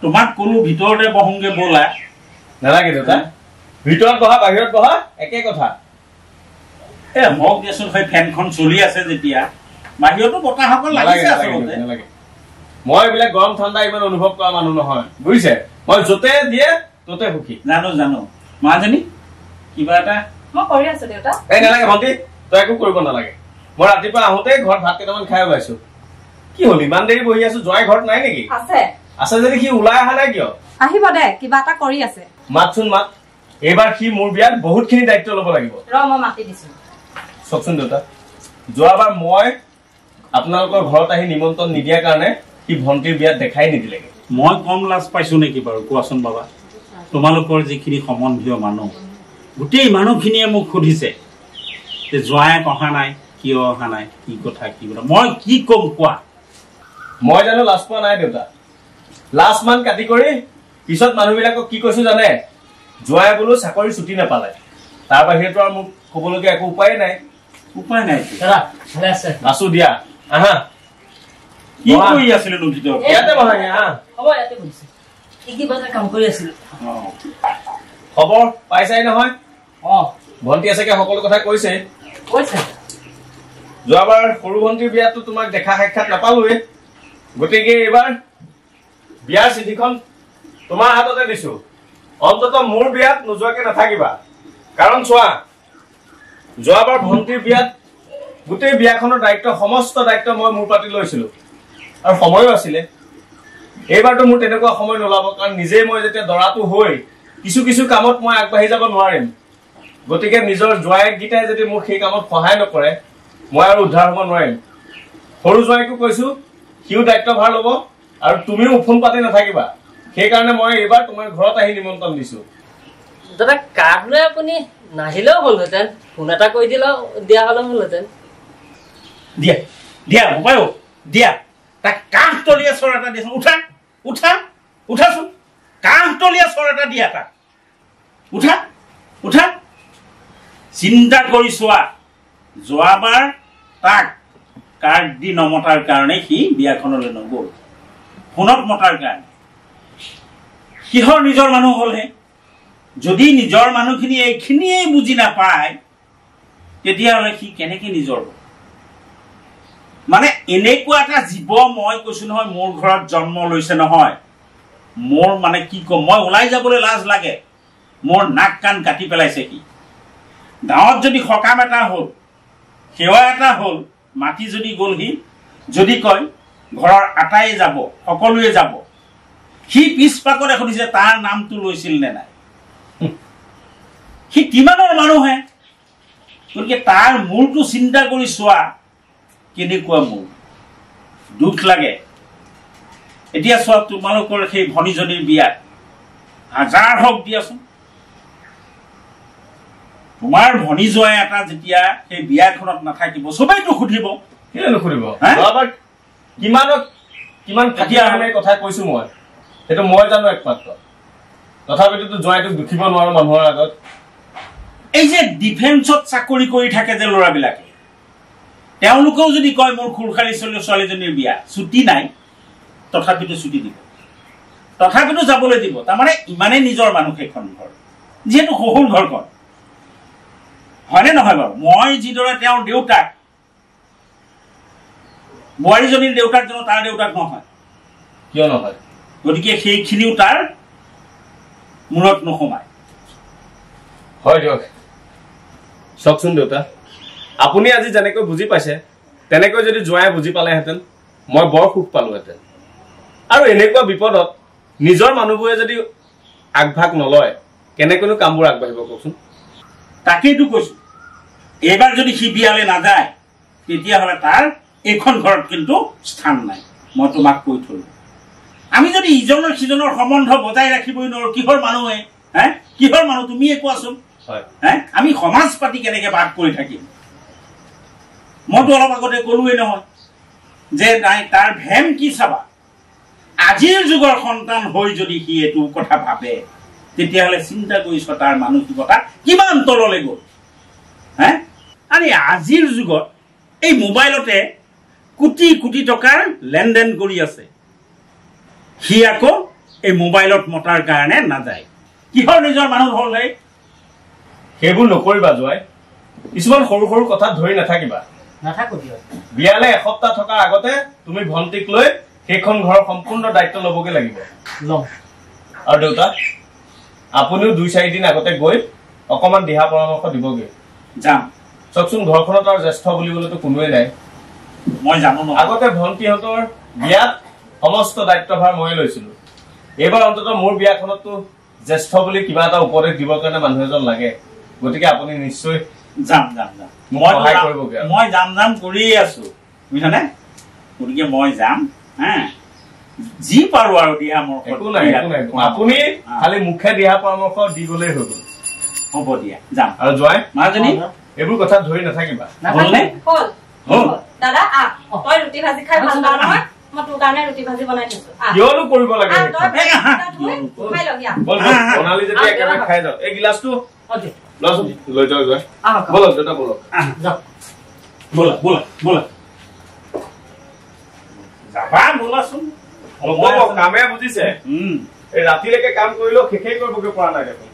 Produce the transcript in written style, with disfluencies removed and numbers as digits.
তোমাক কোনো ভিতৰতে বহংগে বলা নালাগে দেউতা ভিতৰত বহা বাহিৰত বহা একে কথা মোক দিয়াচোন সেই ফেনখন চলি আছে যেতিয়া বাহিৰতো বতাহসকল লাগিছে আচলতে মই এইবিলাক গৰম ঠাণ্ডা ইমান অনুভৱ কৰা মানুহ নহয় বুজিছে মই য'তে দিয়ে ত'তে সুখী জানো মাজনী কিবা এটা মই কৰি আছো দেউতা এই নালাগে ভণ্টি তই একো কৰিব নালাগে মই ৰাতিপুৱা আহোঁতে ঘৰত ভাত কেইটামান খাই ওলাইছো কি হ'ল ইমান দেৰি বহি আছো জয় ঘৰত নাই নেকি আছে যদি সি ওলাই অহা নাই কিয় আহিব দে কিবা এটা কৰি আছে মাতচোন মাত এইবাৰ সি মোৰ বিয়াত বহুতখিনি দায়িত্ব ল'ব লাগিব মই মাতি দিছো চাওকচোন দেউতা যোৱাবাৰ মই আপোনালোকৰ ঘৰত আহি নিমন্ত্ৰণ নিদিয়াৰ কাৰণে সি ভণ্টিৰ বিয়াত দেখাই নিদিলেগে মই কম লাজ পাইছো নেকি বাৰু কোৱাচোন বাবা তোমালোকৰ যিখিনি সম্বন্ধীয় মানুহ গোটেই মানুহখিনিয়ে মোক সুধিছে যে জোঁৱায়েক অহা নাই কিয় অহা নাই কি কথা মই কি কম কোৱা মই জানো লাজ পোৱা নাই দেউতা লাজ মান কাটি কৰি পিছত মানুহবিলাকক কি কৈছো জানে জোঁৱাই বোলো চাকৰি ছুটি নাপালে তাৰ বাহিৰেতো আৰু মোক ক'বলগীয়া একো উপায় নাই আছো দিয়া আহা কি কৰি আছিলো ভিতৰত ইয়াতে বহাগে হা হ'ব ইয়াতে বহিছে কি বজাৰ কাম কৰি আছিল খবৰ পাইছাই নহয় ভণ্টি আছেগে সকলো কথা কৈছে যোৱাবাৰ সৰু ভণ্টিৰ বিয়াতো তোমাক দেখা সাক্ষাৎ নাপালোৱে গতিকে এইবাৰ বিয়াৰ চিঠিখন তোমাৰ হাততে দিছো অন্তত মোৰ বিয়াত নোযোৱাকে নাথাকিবা কাৰণ চোৱা যোৱাবাৰ ভণ্টিৰ বিয়াত গোটেই বিয়াখনৰ দায়িত্ব সমস্ত দায়িত্ব মই মোৰ পাতি লৈছিলো আৰু সময়ো আছিলে এইবাৰতো মোৰ তেনেকুৱা সময় নোলাব কাৰণ নিজেই মই যেতিয়া দৰাটো হৈ কিছু কামত মই আগবাঢ়ি যাব নোৱাৰিম গতিকে নিজৰ জোঁৱায়েকগিটাই যদি মোক সেই কামত সহায় নকৰে মই আৰু উদ্ধাৰ হ'ব নোৱাৰিম সৰু জোঁৱাইকো কৈছো সিও দায়িত্ব ভাৰ ল'ব আৰু তুমিও ফোন পাতি নাথাকিবা সেইকাৰণে মই এইবাৰ তোমাৰ ঘৰত আহি নিমন্ত্ৰণ দিছো দাদা কাক লৈ আপুনি নাহিলেও হ'লহেঁতেন ফোন এটা কৰি দিয়া হ'লেও হ'লহেঁতেন দিয়া মোবাইল দিয়া তাক কাঁহতলীয়া চৰ এটা দিয়াচোন উঠাচোন কাঁহতলীয়া চৰ এটা দিয়া তাক উঠা চিন্তা কৰি চোৱা যোৱাবাৰ তাক কাৰ্ড দি নমতাৰ কাৰণে সি বিয়াখনলৈ নগ'ল ফোনত মতাৰ কাৰণে কিহৰ নিজৰ মানুহ হ'লহে যদি নিজৰ মানুহখিনি এইখিনিয়েই বুজি নাপায় তেতিয়াহ'লে সি কেনেকে নিজৰ হ'ল মানে এনেকুৱা এটা জীৱ মই কৈছো নহয় মোৰ ঘৰত জন্ম লৈছে নহয় মোৰ মানে কি কম মই ওলাই যাবলৈ লাজ লাগে মোৰ নাক কাণ কাটি পেলাইছে সি গাঁৱত যদি সকাম এটা হ'ল সেৱা এটা হ'ল মাটি যদি গ'লহি যদি কয় ঘৰৰ আটাই যাব সকলোৱে যাব সি পিছপাকতে সুধিছে তাৰ নামটো লৈছিল নে নাই সি কিমানৰ মানুহে গতিকে তাৰ মূৰটো চিন্তা কৰি চোৱা কেনেকুৱা মূৰ দুখ লাগে এতিয়া চোৱা তোমালোকৰ সেই ভনীজনীৰ বিয়াত হাজাৰ হওক দিয়াচোন তোমাৰ ভনী জোঁৱাই এটা যেতিয়া সেই বিয়াখনত নাথাকিব চবেইতো সুধিব কেলে নুসুধিব কিমান কথা কৈছো মই সেইটো মই জানো একমাত্ৰ তথাপিতো জোঁৱাইটোক দুখিব নোৱাৰো মানুহৰ আগত এই যে ডিফেন্সত চাকৰি কৰি থাকে যে ল'ৰাবিলাকে তেওঁলোকেও যদি কয় মোৰ খুৰখাৰী ছোৱালীজনীৰ বিয়া ছুটি নাই তথাপিতো ছুটি দিব তথাপিতো যাবলৈ দিব তাৰমানে ইমানেই নিজৰ মানুহ সেইখন ঘৰ যিহেতু শহুৰ ঘৰখন হয়নে নহয় বাৰু মই যিদৰে তেওঁৰ দেউতাক বোৱাৰীজনীৰ দেউতাক জানো তাৰ দেউতাক নহয় কিয় নহয় গতিকে সেইখিনিও তাৰ মূৰত নোসোমায় হয় দিয়ক চাওকচোন দেউতা আপুনি আজি যেনেকৈ বুজি পাইছে তেনেকৈ যদি জোঁৱাই বুজি পালেহেঁতেন মই বৰ সুখ পালোহেঁতেন আৰু এনেকুৱা বিপদত নিজৰ মানুহবোৰে যদি আগভাগ নলয় কেনেকৈনো কামবোৰ আগবাঢ়িব কওকচোন তাকেইতো কৈছো এইবাৰ যদি সি বিয়ালৈ নাযায় তেতিয়াহ'লে তাৰ এইখন ঘৰত কিন্তু স্থান নাই মই তোমাক কৈ থলো আমি যদি ইজনৰ সিজনৰ সম্বন্ধ বজাই ৰাখিবই নোৱাৰো কিহৰ মানুহে কিহৰ মানুহ তুমিয়ে কোৱাচোন আমি সমাজ পাতি কেনেকে বাস কৰি থাকিম মইতো অলপ আগতে ক'লোৱেই নহয় যে নাই তাৰ ভেম কি চাবা আজিৰ যুগৰ সন্তান হৈ যদি সি এইটো কথা ভাবে তেতিয়াহ'লে চিন্তা কৰিছ তাৰ মানসিকতা কিমান তললৈ গ'ল আৰে আজিৰ যুগত এই মোবাইলতে কোটি কোটি টকাৰ লেনদেন কৰি আছে সি আকৌ এই মোবাইলত মতাৰ কাৰণে নাযায় কিহৰ নিজৰ মানুহ হ'ল হে সেইবোৰ নকৰিবা জয় কিছুমান সৰু সৰু কথাত ধৰি নাথাকিবা নাথাকো দিয়ক বিয়ালে এসপ্তাহ থকাৰ আগতে তুমি ভণ্টিক লৈ সেইখন ঘৰৰ সম্পূৰ্ণ দায়িত্ব ল'বগে লাগিব লওঁ আৰু দেউতা আপুনিও 2-4 দিন আগতে গৈ অকমান দিহা পৰামৰ্শ দিবগে যাম চকচোন ঘৰখনত আৰু জ্যেষ্ঠ বুলিবলৈতো কোনোৱে নাই মই জানো ন আগতে ভণ্টিহঁতৰ বিয়াত সমস্ত দায়িত্বভাৰ মই লৈছিলো এইবাৰ অন্তত মোৰ বিয়াখনতো জ্যেষ্ঠ বুলি কিবা এটা উপদেশ দিবৰ কাৰণে মানুহ এজন লাগে গতিকে আপুনি নিশ্চয় যাম যাম যাম মই যাম যাম কৰিয়ে আছো বুজিছানে গতিকে মই যাম হা যি পাৰো আৰু দিহা মোৰ একো নাই আপুনি খালি মুখে দিহা পৰামৰ্শ দি গলেই হৈ গ'ল হ'ব দিয়া যাম আৰু জয় মাজনী এইবোৰ কথাত ধৰি নাথাকিবা হ'লনে হ'ল দাদা আহ তই ৰুটি ভাজি খাই ভাল পাওঁ নহয় মই তোৰ কাৰণে ৰুটি ভাজি বনাই থৈছো কিয়নো কৰিব লাগে খাই লবি বনালি যেতিয়া একেবাৰে খাই যাওঁ এই গিলাচটো লৈ যাওঁ জয় বলক দেউতা বলক ব'লা ব'লা ব'লা যাবা ব'লাচোন কামে বুজিছে এই ৰাতিলৈকে কাম কৰিলেও শেষেই কৰিবগৈ পৰা নাই দেখোন